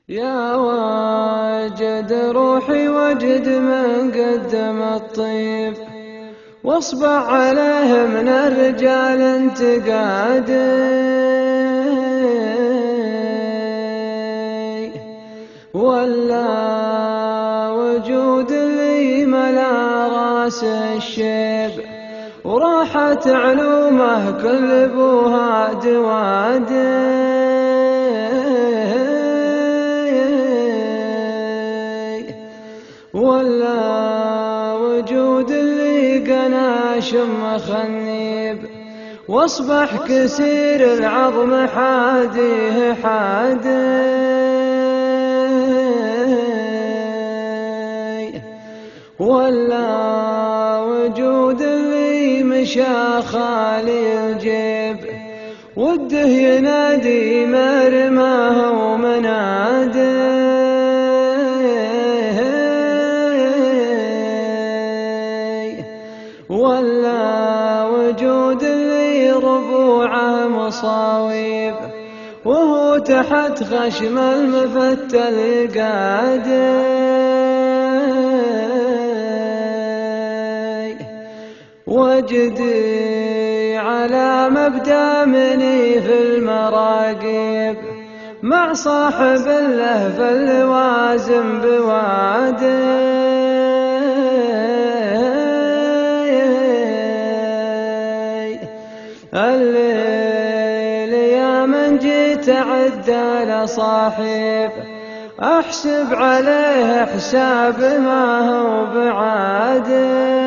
يا واجد روحي وجد من قدم الطيب، واصبع عليه من الرجال انتقادي، ولا وجود اللي ملا راس الشيب، وراحت علومه كل ابوها دوادي، ولا وجود اللي قنا شم خنيب، واصبح كسير العظم حاديه حادي، ولا وجود اللي مشى خالي الجيب، وده ينادي مرماه ومنادي، ولا وجود اللي ربوعه مصاويب، وهو تحت خشم المفتل قادي، وجدي على مبدأ مني في المراقب، مع صاحب له في اللوازم بوادي، الليل يا من جيت عدى لصاحب، احسب عليه حساب ما هو بعادي،